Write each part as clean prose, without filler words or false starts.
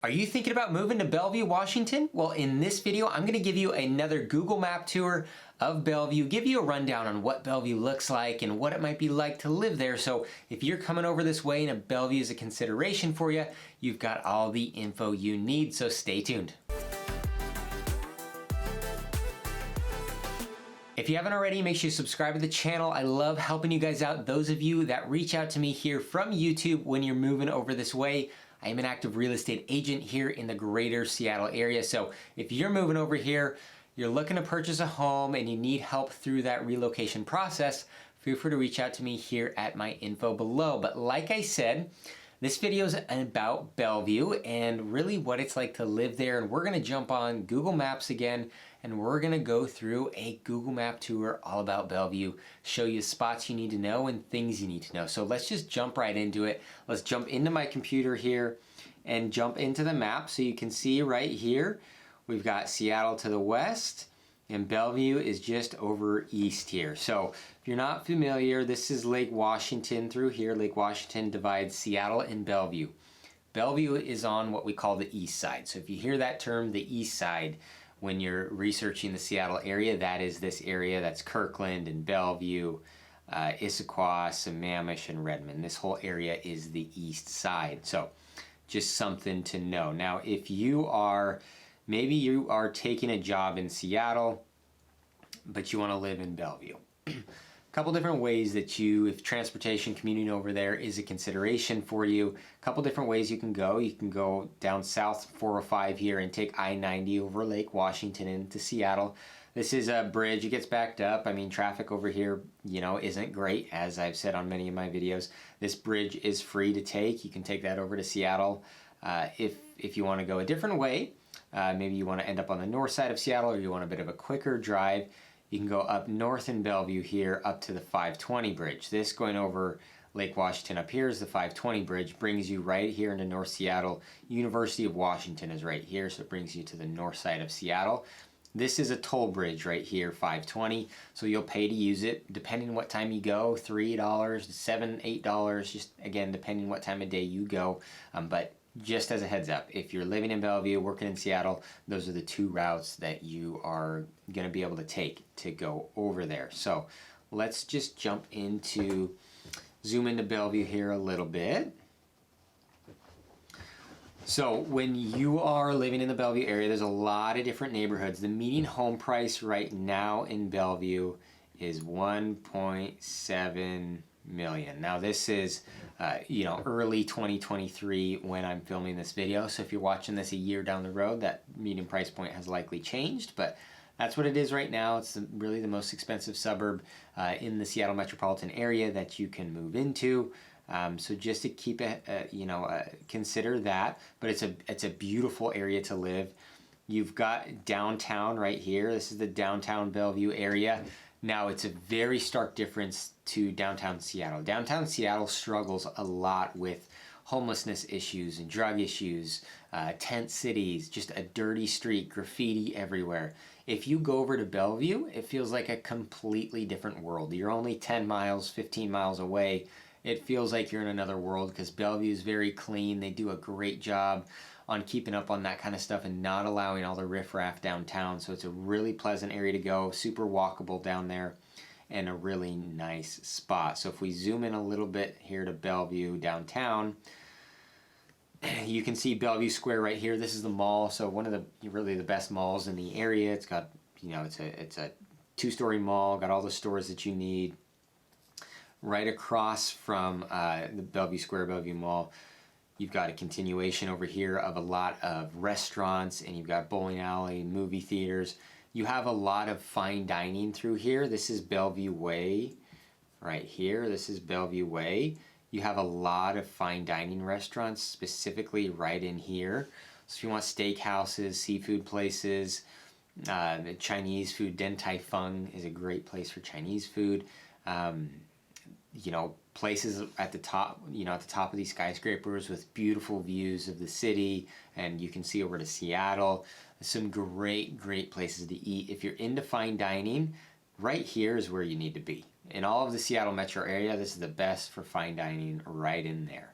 Are you thinking about moving to Bellevue, Washington? Well, in this video, I'm gonna give you another Google Map tour of Bellevue, give you a rundown on what Bellevue looks like and what it might be like to live there. So if you're coming over this way and Bellevue is a consideration for you, you've got all the info you need, so stay tuned. If you haven't already, make sure you subscribe to the channel. I love helping you guys out. Those of you that reach out to me here from YouTube when you're moving over this way, I am an active real estate agent here in the greater Seattle area. So if you're moving over here, you're looking to purchase a home and you need help through that relocation process, feel free to reach out to me here at my info below. But like I said, this video is about Bellevue and really what it's like to live there. And we're gonna jump on Google Maps again, and we're gonna go through a Google Map tour all about Bellevue, show you spots you need to know and things you need to know. So let's just jump right into it. Let's jump into my computer here and jump into the map. So you can see right here, we've got Seattle to the west, and Bellevue is just over east here. So if you're not familiar, this is Lake Washington through here. Lake Washington divides Seattle and Bellevue. Bellevue is on what we call the east side. So if you hear that term, the east side, when you're researching the Seattle area, that is this area. That's Kirkland and Bellevue, Issaquah, Sammamish, and Redmond. This whole area is the east side. So just something to know. Now, if you are, maybe you are taking a job in Seattle, but you want to live in Bellevue. A couple different ways that you, if transportation commuting over there is a consideration for you, a couple different ways you can go. You can go down south 405 here and take I-90 over Lake Washington into Seattle. This is a bridge, it gets backed up. I mean, traffic over here, you know, isn't great, as I've said on many of my videos. This bridge is free to take. You can take that over to Seattle. If you want to go a different way, maybe you want to end up on the north side of Seattle, or you want a bit of a quicker drive, you can go up north in Bellevue here up to the 520 bridge. This going over Lake Washington up here is the 520 bridge, brings you right here into North Seattle. University of Washington is right here, so it brings you to the north side of Seattle. This is a toll bridge right here, 520, so you'll pay to use it depending on what time you go, $3, $7, $8, just again, depending on what time of day you go. But just as a heads up, if you're living in Bellevue, working in Seattle, those are the two routes that you are going to be able to take to go over there. So let's just jump into, zoom into Bellevue here a little bit. So when you are living in the Bellevue area, there's a lot of different neighborhoods. The median home price right now in Bellevue is $1.7 million. Now this is, you know, early 2023 when I'm filming this video. So if you're watching this a year down the road, that median price point has likely changed, but that's what it is right now. It's really the most expensive suburb in the Seattle metropolitan area that you can move into. So just to keep it, you know, consider that. But it's a beautiful area to live. You've got downtown right here. This is the downtown Bellevue area. Now it's a very stark difference to downtown Seattle. Downtown Seattle struggles a lot with homelessness issues and drug issues, tent cities, just a dirty street, graffiti everywhere. If you go over to Bellevue, it feels like a completely different world. You're only 10 miles, 15 miles away. It feels like you're in another world because Bellevue is very clean. They do a great job on keeping up on that kind of stuff and not allowing all the riffraff downtown. So it's a really pleasant area to go, super walkable down there, and a really nice spot. So if we zoom in a little bit here to Bellevue downtown, you can see Bellevue Square right here. This is the mall. So one of the really the best malls in the area. It's got, you know, it's a two-story mall, got all the stores that you need. Right across from the Bellevue Square, Bellevue Mall, you've got a continuation over here of a lot of restaurants, and you've got bowling alley, movie theaters. You have a lot of fine dining through here. This is Bellevue Way right here. This is Bellevue Way. You have a lot of fine dining restaurants specifically right in here. So if you want steakhouses, seafood places, Chinese food, Din Tai Fung is a great place for Chinese food. You know, places at the top, you know, at the top of these skyscrapers with beautiful views of the city, and you can see over to Seattle. Some great places to eat. If you're into fine dining, right here is where you need to be. In all of the Seattle metro area, this is the best for fine dining right in there.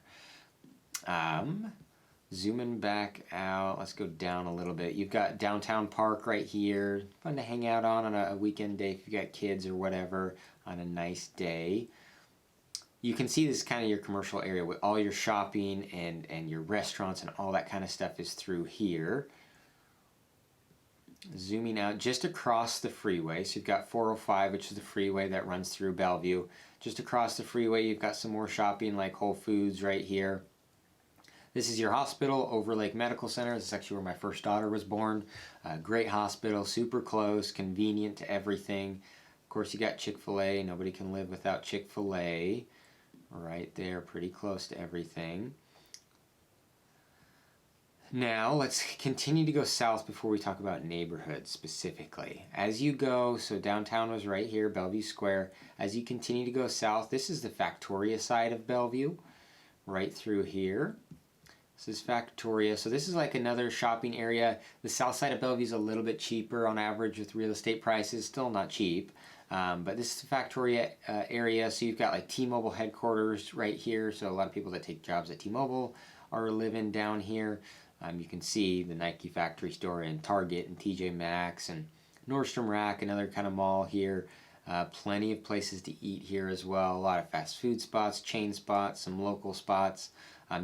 Zooming back out, let's go down a little bit. You've got Downtown Park right here. Fun to hang out on a weekend day if you got kids or whatever on a nice day. You can see this is kind of your commercial area with all your shopping and your restaurants and all that kind of stuff is through here. Zooming out just across the freeway. So you've got 405, which is the freeway that runs through Bellevue. Just across the freeway, you've got some more shopping like Whole Foods right here. This is your hospital, Overlake Medical Center. This is actually where my first daughter was born. Great hospital, super close, convenient to everything. Of course, you got Chick-fil-A. Nobody can live without Chick-fil-A. Right there, pretty close to everything. Now, let's continue to go south before we talk about neighborhoods specifically. As you go, so downtown was right here, Bellevue Square. As you continue to go south, this is the Factoria side of Bellevue, right through here. This is Factoria. So this is like another shopping area. The south side of Bellevue is a little bit cheaper on average with real estate prices. Still not cheap. But this is the Factoria area. So you've got like T-Mobile headquarters right here. So a lot of people that take jobs at T-Mobile are living down here. You can see the Nike factory store and Target and TJ Maxx and Nordstrom Rack, another kind of mall here. Plenty of places to eat here as well. A lot of fast food spots, chain spots, some local spots.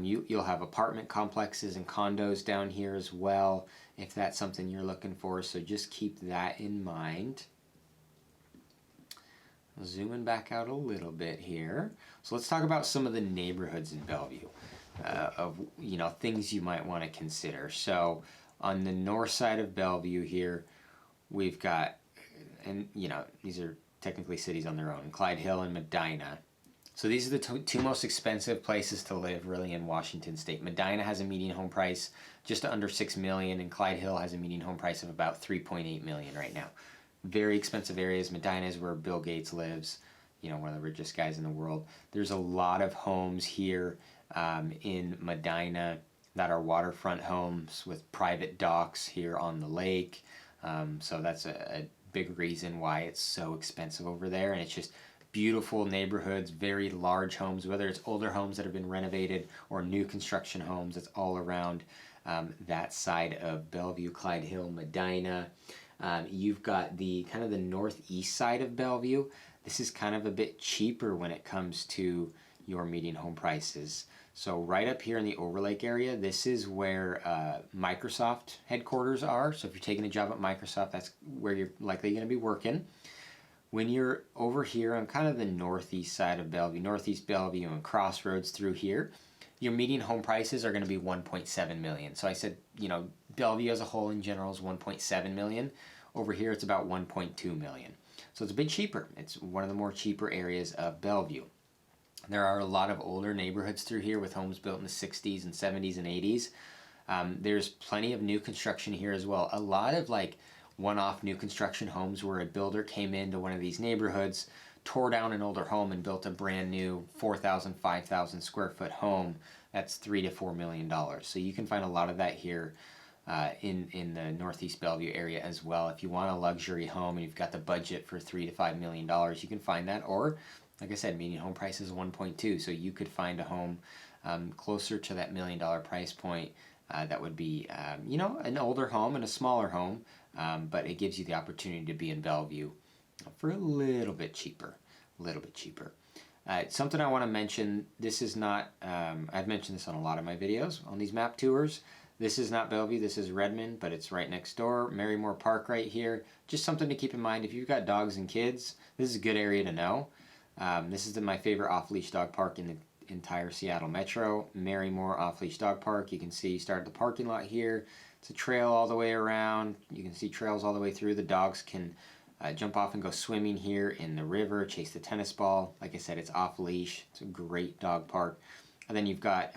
You'll have apartment complexes and condos down here as well, if that's something you're looking for. So just keep that in mind. Zooming back out a little bit here. So let's talk about some of the neighborhoods in Bellevue. Of things you might want to consider. So on the north side of Bellevue here, we've got, and these are technically cities on their own, Clyde Hill and Medina. So these are the two most expensive places to live really in Washington State. Medina has a median home price just under $6 million, and Clyde Hill has a median home price of about $3.8 million right now. Very expensive areas. Medina is where Bill Gates lives, one of the richest guys in the world. There's a lot of homes here in Medina that are waterfront homes with private docks here on the lake. So that's a big reason why it's so expensive over there. And it's just beautiful neighborhoods, very large homes, whether it's older homes that have been renovated or new construction homes. It's all around that side of Bellevue, Clyde Hill, Medina. You've got the kind of the northeast side of Bellevue. This is kind of a bit cheaper when it comes to your median home prices. So right up here in the Overlake area, this is where Microsoft headquarters are. So if you're taking a job at Microsoft, that's where you're likely going to be working. When you're over here on kind of the northeast side of Bellevue, northeast Bellevue and Crossroads through here, your median home prices are going to be $1.7 million. So I said, Bellevue as a whole in general is $1.7 million. Over here, it's about $1.2 million. So it's a bit cheaper. It's one of the more cheaper areas of Bellevue. There are a lot of older neighborhoods through here with homes built in the 60s and 70s and 80s. There's plenty of new construction here as well. A lot of like one-off new construction homes where a builder came into one of these neighborhoods, tore down an older home and built a brand new 4,000, 5,000 square foot home. That's $3 to $4 million. So you can find a lot of that here in the Northeast Bellevue area as well. If you want a luxury home and you've got the budget for $3 to $5 million, you can find that. Or like I said, median home price is 1.2, so you could find a home closer to that $1 million price point that would be, an older home and a smaller home, but it gives you the opportunity to be in Bellevue for a little bit cheaper. Something I want to mention, this is not, I've mentioned this on a lot of my videos on these map tours. This is not Bellevue, this is Redmond, but it's right next door. Marymore Park right here. Just something to keep in mind. If you've got dogs and kids, this is a good area to know. This is my favorite off-leash dog park in the entire Seattle Metro, Marymore Off-Leash Dog Park. You can see start the parking lot here. It's a trail all the way around. You can see trails all the way through. The dogs can jump off and go swimming here in the river, chase the tennis ball. Like I said, it's off-leash. It's a great dog park. And then you've got,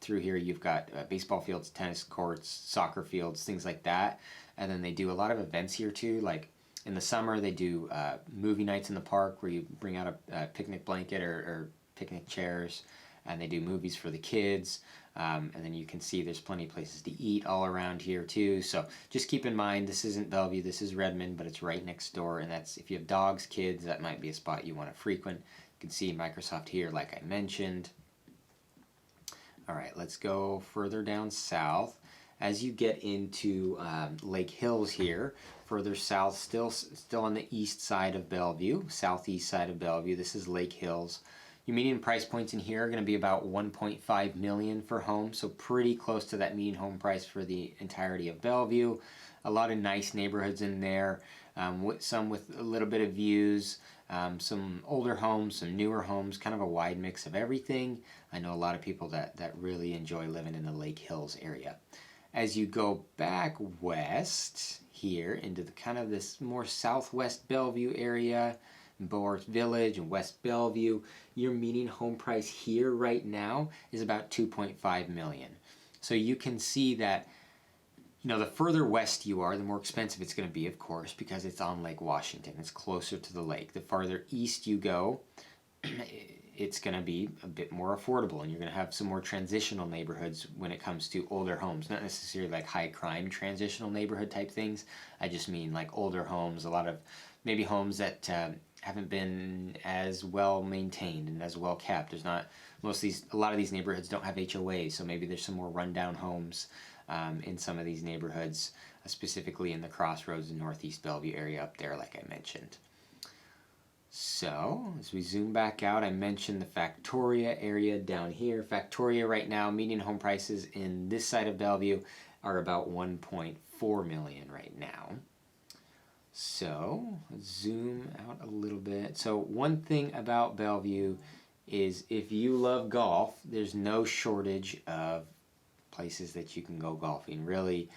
through here, you've got baseball fields, tennis courts, soccer fields, things like that. And then they do a lot of events here too, like in the summer, they do movie nights in the park where you bring out a picnic blanket or picnic chairs, and they do movies for the kids. And then you can see there's plenty of places to eat all around here too. So just keep in mind, this isn't Bellevue, this is Redmond, but it's right next door. And that's, if you have dogs, kids, that might be a spot you want to frequent. You can see Microsoft here, like I mentioned. All right, let's go further down south. As you get into Lake Hills here, further south, still on the east side of Bellevue, southeast side of Bellevue, this is Lake Hills. Your median price points in here are going to be about $1.5 million for homes, so pretty close to that median home price for the entirety of Bellevue. A lot of nice neighborhoods in there, some with a little bit of views, some older homes, some newer homes, kind of a wide mix of everything. I know a lot of people that really enjoy living in the Lake Hills area. As you go back west here into the kind of this more southwest Bellevue area, Boris Village and West Bellevue, your median home price here right now is about $2.5 million. So you can see that, you know, the further west you are, the more expensive it's going to be, of course, because it's on Lake Washington. It's closer to the lake. The farther east you go, it's going to be a bit more affordable, and you're going to have some more transitional neighborhoods when it comes to older homes. Not necessarily like high crime transitional neighborhood type things. I just mean like older homes, a lot of maybe homes that haven't been as well maintained and as well kept. There's not a lot of these neighborhoods don't have HOAs, so maybe there's some more rundown homes in some of these neighborhoods, specifically in the Crossroads and Northeast Bellevue area up there, like I mentioned. So, as we zoom back out, I mentioned the Factoria area down here. Factoria right now, median home prices in this side of Bellevue are about $1.4 million right now. So, zoom out a little bit. So, one thing about Bellevue is if you love golf, there's no shortage of places that you can go golfing. Really,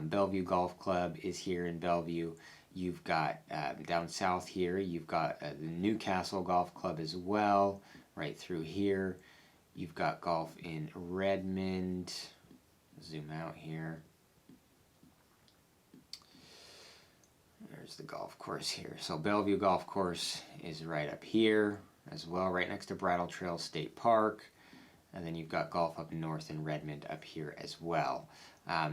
Bellevue Golf Club is here in Bellevue. You've got down south here, you've got the Newcastle Golf Club as well, right through here. You've got golf in Redmond. Zoom out here. There's the golf course here. So Bellevue Golf Course is right up here as well, right next to Brattle Trail State Park. And then you've got golf up north in Redmond up here as well.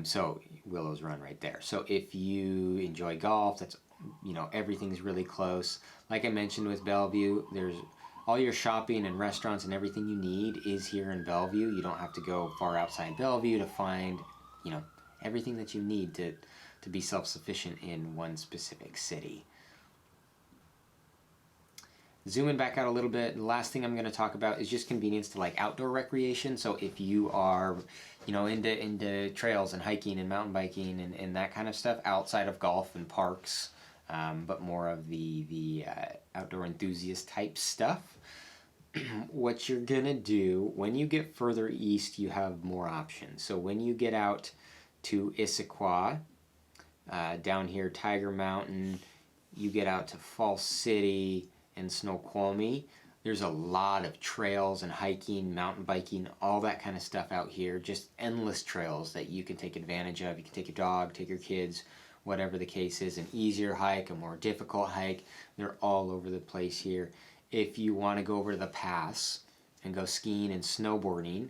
So Willows Run right there. So if you enjoy golf, that's, you know, everything's really close. Like I mentioned with Bellevue, there's all your shopping and restaurants and everything you need is here in Bellevue. You don't have to go far outside Bellevue to find, you know, everything that you need to be self-sufficient in one specific city. Zooming back out a little bit, the last thing I'm going to talk about is just convenience to like outdoor recreation. So if you are, you know, into trails and hiking and mountain biking and that kind of stuff outside of golf and parks, but more of the outdoor enthusiast type stuff, what you're going to do when you get further east, you have more options. So when you get out to Issaquah, down here, Tiger Mountain, you get out to Falls City and Snoqualmie, there's a lot of trails and hiking, mountain biking, all that kind of stuff out here. Just endless trails that you can take advantage of. You can take your dog, take your kids, whatever the case is. An easier hike, a more difficult hike. They're all over the place here. If you want to go over to the pass and go skiing and snowboarding,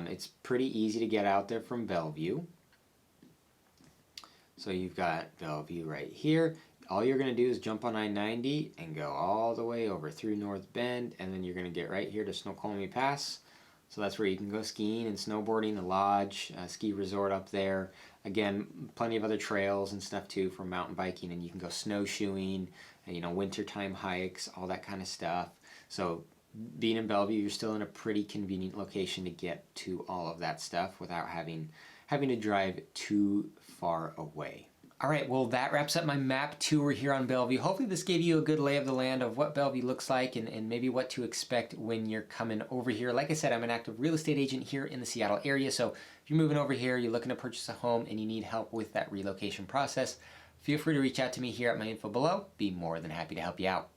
it's pretty easy to get out there from Bellevue. So you've got Bellevue right here. All you're going to do is jump on I-90 and go all the way over through North Bend, and then you're going to get right here to Snoqualmie Pass. So that's where you can go skiing and snowboarding, the lodge, ski resort up there. Again, plenty of other trails and stuff too for mountain biking, and you can go snowshoeing, you know, wintertime hikes, all that kind of stuff. So being in Bellevue, you're still in a pretty convenient location to get to all of that stuff without having to drive too far away. All right, well, that wraps up my map tour here on Bellevue. Hopefully this gave you a good lay of the land of what Bellevue looks like and maybe what to expect when you're coming over here. Like I said, I'm an active real estate agent here in the Seattle area, so if you're moving over here, you're looking to purchase a home and you need help with that relocation process, feel free to reach out to me here at my info below. Be more than happy to help you out.